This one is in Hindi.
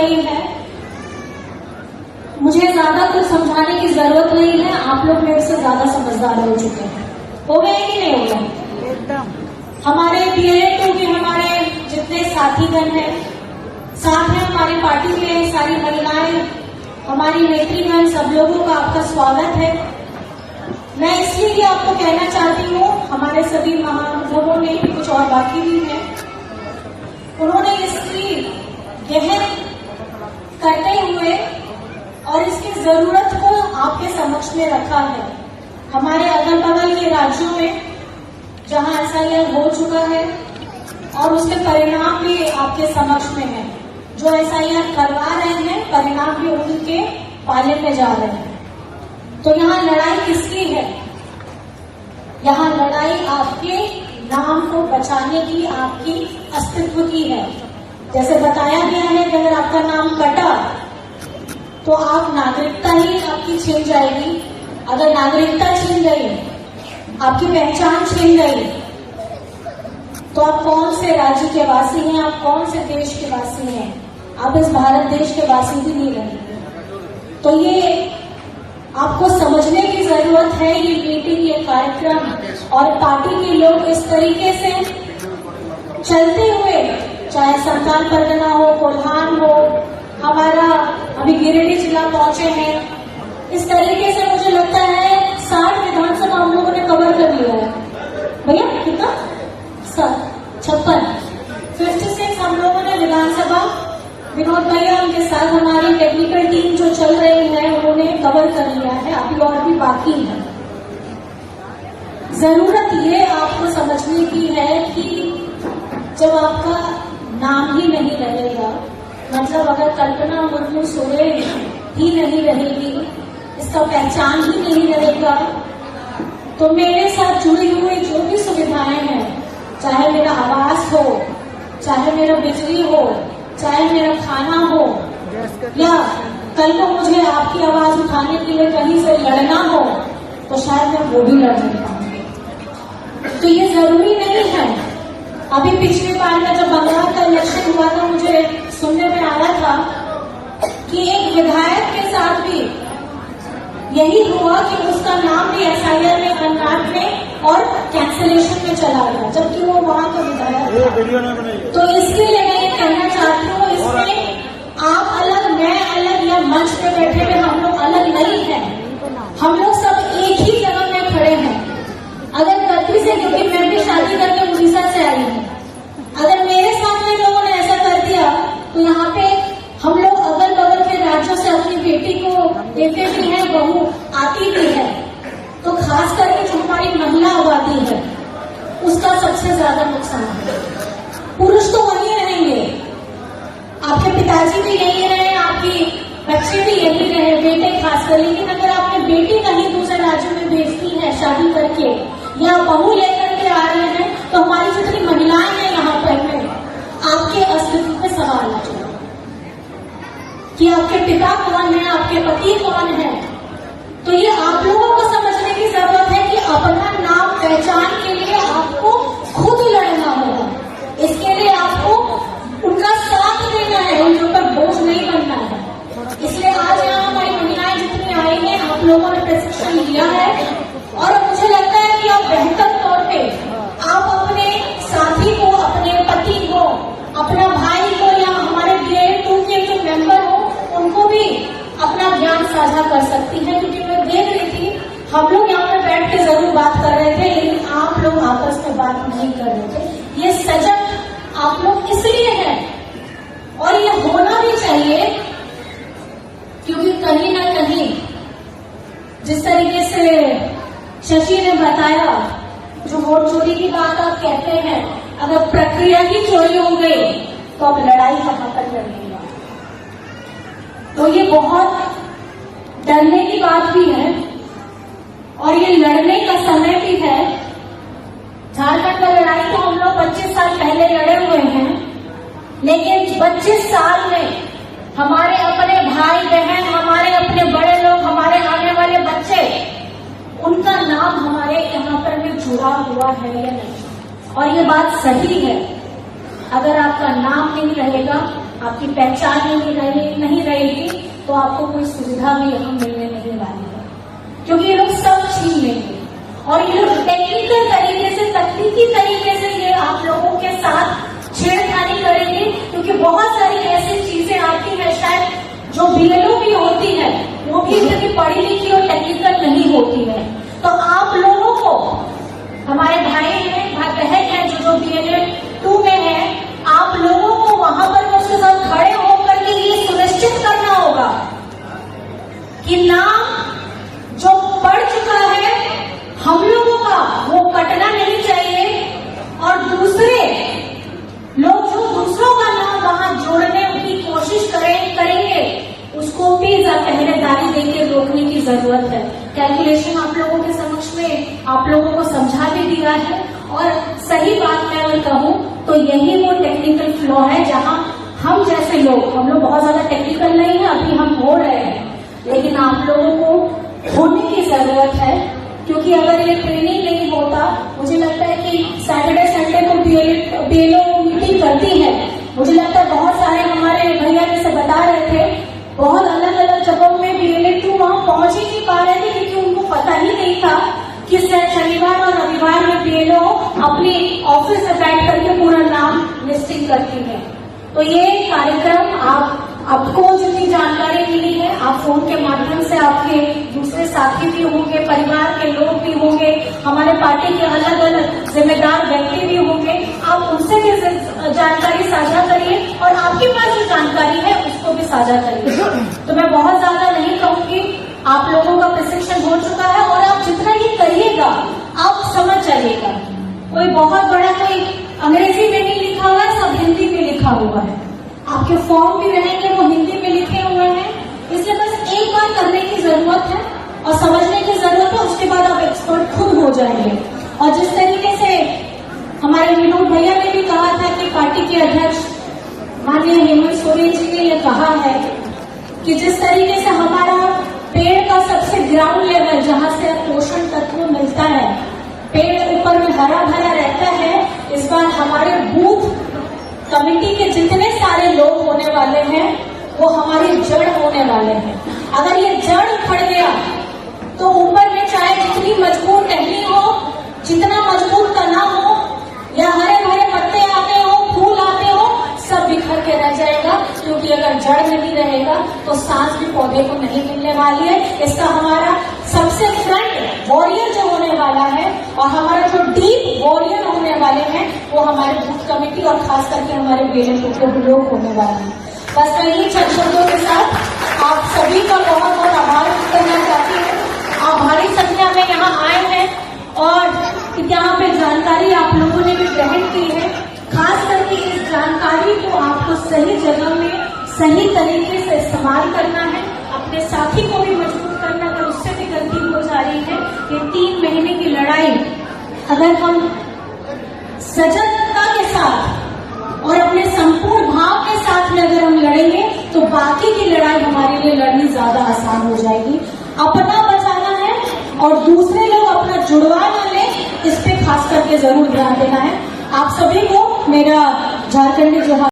गई है। मुझे ज्यादा कुछ समझाने की जरूरत नहीं है, आप लोग मेरे से ज्यादा समझदार हो चुके हैं। हो गए कि नहीं हो गए? एकदम। हमारे BLA2 के हमारे जितने साथीगण हैं, साथ में हमारी पार्टी के सारी महिलाएं, हमारी नेत्रीगण, सब लोगों का आपका स्वागत है। मैं इसलिए आपको कहना चाहती हूँ, हमारे सभी महानुभावों ने, कुछ और बाकी भी है, उन्होंने इसकी गहन करते हुए और इसकी जरूरत को आपके समक्ष में रखा है। हमारे अगल बगल के राज्यों में जहां SIR हो चुका है और उसके परिणाम भी आपके समक्ष में है, जो SIR करवा रहे हैं परिणाम भी उनके पाले में जा रहे हैं। तो यहाँ लड़ाई किसकी है? यहाँ लड़ाई आपके नाम को बचाने की, आपकी अस्तित्व की है। जैसे बताया गया है कि अगर आपका नाम कटा तो आप नागरिकता ही आपकी छीन जाएगी। अगर नागरिकता छीन गई, आपकी पहचान छीन गई, तो आप कौन से राज्य के वासी हैं, आप कौन से देश के वासी हैं? आप इस भारत देश के वासी भी नहीं रहेंगे। तो ये आपको समझने की जरूरत है। ये मीटिंग, ये कार्यक्रम और पार्टी के लोग इस तरीके से चलते हुए, चाहे संताल परगना हो, कोल्हान हो, हमारा अभी गिरिडीह जिला पहुंचे हैं, इस तरीके से मुझे लगता है 60 विधानसभा हम लोगों ने कवर कर लिया है। भैया कितना? 56 56 हम लोगों ने विधानसभा, विनोद भैया उनके साथ हमारी टेक्निकल टीम जो चल रही है उन्होंने कवर कर लिया है, अभी और भी बाकी है। जरूरत ये आपको समझने की है कि जब आपका नाम ही नहीं रहेगा, मतलब अगर कल्पना मुर्मू सोरेन ही नहीं रहेगी, इसका पहचान ही नहीं रहेगा, तो मेरे साथ जुड़ी हुई जो भी सुविधाएं हैं, चाहे मेरा आवास हो, चाहे मेरा बिजली हो, चाहे मेरा खाना हो, या कल को मुझे आपकी आवाज उठाने के लिए कहीं से लड़ना हो, तो शायद मैं वो भी लड़ नहीं पाऊंगी। तो ये जरूरी नहीं है। अभी पिछली बार में जब बंगाल का इलेक्शन हुआ था, मुझे सुनने में आया था कि एक विधायक के साथ भी यही हुआ कि उसका नाम भी SIR में, अनराट में और कैंसिलेशन में चला गया, जबकि वो वहां का विधायक था। तो इसके लिए मैं ये कहना चाहती हूँ, इसमें आप अलग, मैं अलग, या मंच पे बैठे हुए हम लोग अलग नहीं है। हम लोग सब एक ही जगह में खड़े हैं। अगर गलती से, क्योंकि मैं भी शादी करके उड़ीसा से आई हूँ, अगर मेरे सामने लोगों ने ऐसा कर दिया तो यहाँ पे हम लोग अगल बगल के राज्यों से अपनी बेटी को देते भी हैं, बहू आती भी है, तो खास करके जो हमारी महिला आबादी है उसका सबसे ज्यादा नुकसान है। पुरुष तो वहीं रहेंगे, आपके पिताजी भी यहीं रहे, आपकी बच्चे भी यहीं रहे, बेटे खासकर, लेकिन अगर आपने बेटी कहीं दूसरे राज्य में भेजती है शादी करके, या बहू लेकर के आ रहे हैं, तो हमारी जितनी महिलाएं हैं यहाँ पर में आपके अस्तित्व पे सवाल आ जाए कि आपके पिता कौन है, आपके पति कौन है। तो ये आप लोगों को समझने की जरूरत है कि अपना नाम पहचान के लिए आपको खुद लड़ना होगा। इसके लिए आपको उनका साथ देना है, उनके ऊपर बोझ नहीं बनना है। इसलिए आज यहाँ हमारी महिलाएं जितनी आई हैं, आप लोगों ने प्रशिक्षण लिया है और मुझे लगता है कि आप बेहतर तौर पे आप अपने साथी को, अपने पति को, अपना भाई को, या हमारे BLA2 के जो मेंबर हो उनको भी अपना ज्ञान साझा कर सकती है। क्योंकि मैं देख रही थी, हम लोग यहाँ पे बैठ के जरूर बात कर रहे थे, लेकिन आप लोग आपस में बात नहीं कर रहे थे। ये सजग आप लोग इसलिए हैं और ये होना भी चाहिए, क्योंकि कहीं ना कहीं जिस तरीके से शशि ने बताया, जो वोट चोरी की बात आप कहते हैं, अगर प्रक्रिया ही चोरी हो गई तो अब लड़ाई कहां तक लड़ेगा। तो ये बहुत डरने की बात भी है और ये लड़ने का समय भी है। झारखंड में लड़ाई तो हम लोग 25 साल पहले लड़े हुए हैं, लेकिन 25 साल में हमारे अपने भाई बहन, हमारे अपने बड़े लोग, हमारे आने वाले बच्चे, उनका नाम हमारे यहाँ पर में जुड़ा हुआ है या नहीं। और ये बात सही है, अगर आपका नाम नहीं रहेगा आपकी पहचान ही नहीं रहेगी, तो आपको कोई सुविधा भी यहाँ मिलने नहीं वाली है, क्योंकि ये लोग सब छीन लेंगे। और ये लोग टेक्निकल तरीके से, तकनीकी तरीके से ये आप लोगों के साथ छेड़खानी करेंगे, क्योंकि बहुत सारी ऐसी चीजें आती है शायद जो बीएलओ भी होती है, वो भी इतनी पढ़ी लिखी और टेक्निकल नहीं होती है। तो आप लोगों को, हमारे भाई हैं, बहन है जो BLED 2 में है, आप लोगों को वहां पर उसके साथ खड़े होकर के ये सुनिश्चित करना होगा कि नाम जो पढ़ चुका है हम लोगों का वो कटना नहीं चाहिए, और दूसरे लोग जो दूसरों का नाम वहां जोड़ने की कोशिश करेंगे उसको भी पहरेदारी देकर रोकने की जरूरत है। कैलकुलेशन आप लोगों के समक्ष में आप लोगों को समझा भी दिया है, और सही बात मैं अगर कहूं तो यही वो टेक्निकल फ्लॉ है जहां हम जैसे लोग, हम लोग बहुत ज्यादा टेक्निकल नहीं है, अभी हम हो रहे हैं, लेकिन आप लोगों को होने की जरूरत है। क्योंकि अगर ये ट्रेनिंग नहीं होता, मुझे लगता है कि सैटरडे संडे को BLO मीटिंग करती है, मुझे लगता है बहुत सारे हमारे भैया जैसे बता रहे थे, बहुत अलग अलग जगहों में BLED 2 वहां पहुंच ही नहीं पा रहे थे, क्योंकि उनको पता ही नहीं था कि शनिवार और रविवार में BLO अपनी ऑफिस में बैठ करके पूरा नाम लिस्टिंग करती है। तो ये कार्यक्रम आपको जितनी जानकारी मिली है, आप फोन के माध्यम से आपके दूसरे साथी भी होंगे, परिवार के लोग भी होंगे, हमारे पार्टी के अलग अलग जिम्मेदार व्यक्ति भी होंगे, आप उनसे भी जानकारी साझा करिए, और आपके पास जो जानकारी है उसको भी साझा करिए। तो मैं बहुत ज्यादा नहीं कहूंगी, आप लोगों का प्रशिक्षण हो चुका है, और आप जितना ये करिएगा आप समझ जाइएगा। कोई बहुत बड़ा कोई अंग्रेजी में नहीं लिखा हुआ है, सब हिंदी में लिखा हुआ है। आपके फॉर्म भी रहेंगे वो हिंदी में लिखे हुए हैं, इसलिए बस एक बार करने की जरूरत है और समझने की जरूरत है, उसके बाद आप एक्सपर्ट खुद हो जाएंगे। और जिस तरीके से हमारे विनोद भैया ने भी कहा था कि पार्टी के अध्यक्ष माननीय हेमंत सोरेन जी ने यह कहा है कि जिस तरीके से हमारा पेड़ का सबसे ग्राउंड लेवल जहां से पोषण तत्व मिलता है, पेड़ ऊपर में हरा भरा रहता है, इस बार हमारे बूथ कमेटी के जितने सारे लोग होने वाले हैं वो हमारी जड़ होने वाले हैं। अगर ये जड़ उखड़ गया तो ऊपर में चाहे जितनी मजबूत टहनी हो, जितना मजबूत तना हो, या हरे भरे पत्ते आते हो, फूल आते हो, सब बिखर के रह जाएगा। क्योंकि अगर जड़ नहीं रहेगा तो सांस भी पौधे को नहीं मिलने वाली है। इसका हमारा सबसे फ्रंट वॉरियर जो होने वाला है और हमारा जो डीप वॉरियर होने वाले हैं वो हमारे बूथ कमेटी और खास करके हमारे BLED के लोग होने वाले हैं। बस मैं यही चंद शब्दों के साथ आप सभी का बहुत बहुत आभार करना चाहती हूँ। आप भारी संख्या में यहाँ आए हैं और यहाँ पे जानकारी आप लोगों ने भी ग्रहण की है। खास करके इस जानकारी को आपको सही जगह में सही तरीके से इस्तेमाल करना है, अपने साथी को भी मजबूत करना। अगर उससे भी गलती हो जा रही है, ये 3 महीने की लड़ाई अगर हम सजगता के साथ और अपने संपूर्ण भाव के साथ में अगर हम लड़ेंगे तो बाकी की लड़ाई हमारे लिए लड़नी ज्यादा आसान हो जाएगी। अपना बचाना है और दूसरे लोग अपना जुड़वा न ले, इस पे खास करके जरूर ध्यान देना है। आप सभी को मेरा झारखंडी जोहार।